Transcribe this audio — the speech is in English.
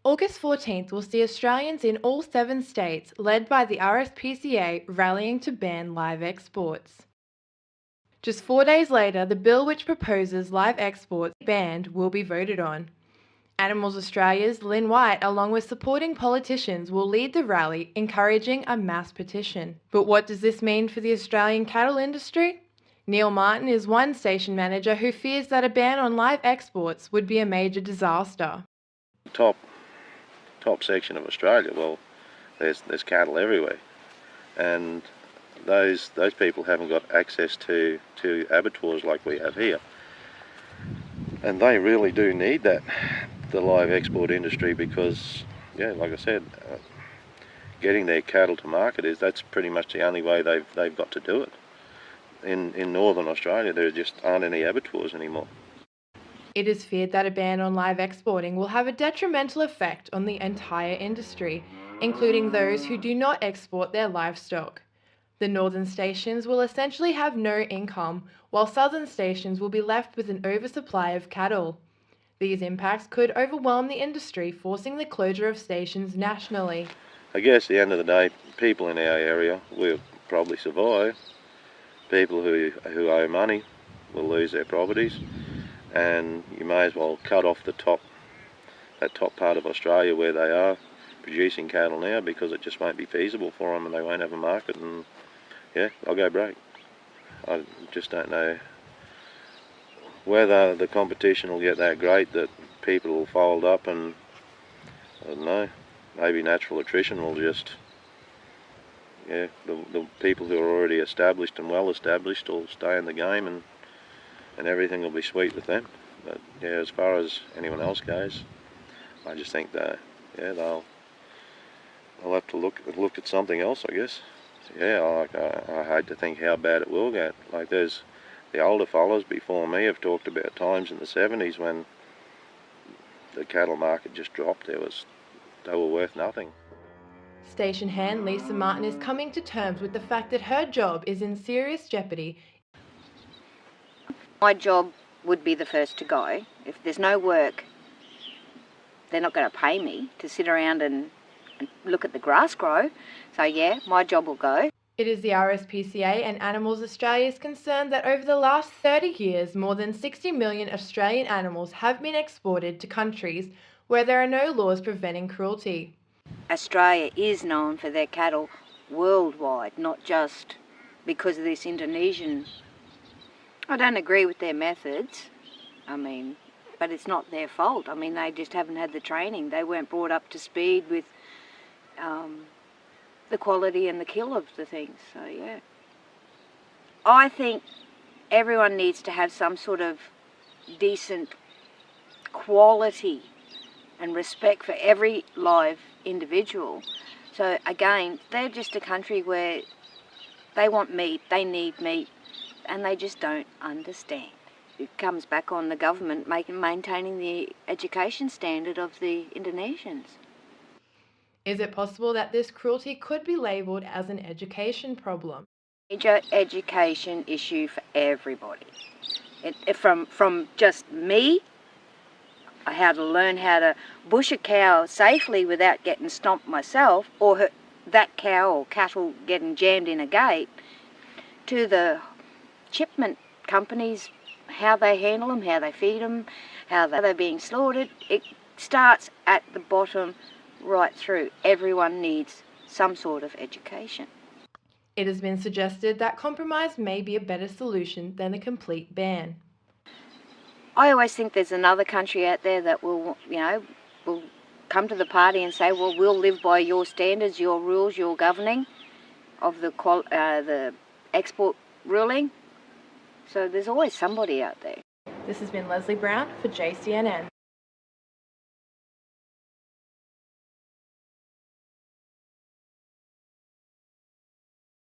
August 14th will see Australians in all 7 states, led by the RSPCA, rallying to ban live exports. Just 4 days later, the bill which proposes live exports banned will be voted on. Animals Australia's Lynn White, along with supporting politicians, will lead the rally, encouraging a mass petition. But what does this mean for the Australian cattle industry? Neil Martin is one station manager who fears that a ban on live exports would be a major disaster. Top section of Australia, well, there's cattle everywhere, and those people haven't got access to abattoirs like we have here, and they really do need that, the live export industry, because like I said, getting their cattle to market that's pretty much the only way they've got to do it. In northern Australia there just aren't any abattoirs anymore. It is feared that a ban on live exporting will have a detrimental effect on the entire industry, including those who do not export their livestock. The northern stations will essentially have no income, while southern stations will be left with an oversupply of cattle. These impacts could overwhelm the industry, forcing the closure of stations nationally. I guess at the end of the day, people in our area will probably survive. People who owe money will lose their properties, and you may as well cut off that top part of Australia where they are producing cattle now, because it just won't be feasible for them and they won't have a market, and they'll go broke. I just don't know whether the competition will get that great that people will fold up, and I don't know, maybe natural attrition will just, the people who are already established and well established will stay in the game, and everything will be sweet with them. But as far as anyone else goes, I just think that they'll have to look at something else, I guess. I hate to think how bad it will get. Like, there's the older fellas before me have talked about times in the 70s when the cattle market just dropped. They were worth nothing. Station hand Lisa Martin is coming to terms with the fact that her job is in serious jeopardy. My job would be the first to go. If there's no work, they're not going to pay me to sit around and look at the grass grow. So my job will go. It is the RSPCA and Animals Australia's concern that over the last 30 years, more than 60 million Australian animals have been exported to countries where there are no laws preventing cruelty. Australia is known for their cattle worldwide, not just because of this Indonesian. I don't agree with their methods, but it's not their fault. They just haven't had the training. They weren't brought up to speed with the quality and the kill of the things. So I think everyone needs to have some sort of decent quality and respect for every live individual. So again, they're just a country where they want meat, they need meat, and they just don't understand. It comes back on the government maintaining the education standard of the Indonesians. Is it possible that this cruelty could be labelled as an education problem? Major education issue for everybody. From just me, how to learn how to bush a cow safely without getting stomped myself, or that cow or cattle getting jammed in a gate, to the shipment companies, how they handle them, how they feed them, how they're being slaughtered. It starts at the bottom right through. Everyone needs some sort of education. It has been suggested that compromise may be a better solution than a complete ban. I always think there's another country out there that will come to the party and say, well, we'll live by your standards, your rules, your governing of the export ruling. So there's always somebody out there. This has been Leslie Brown for JCNN.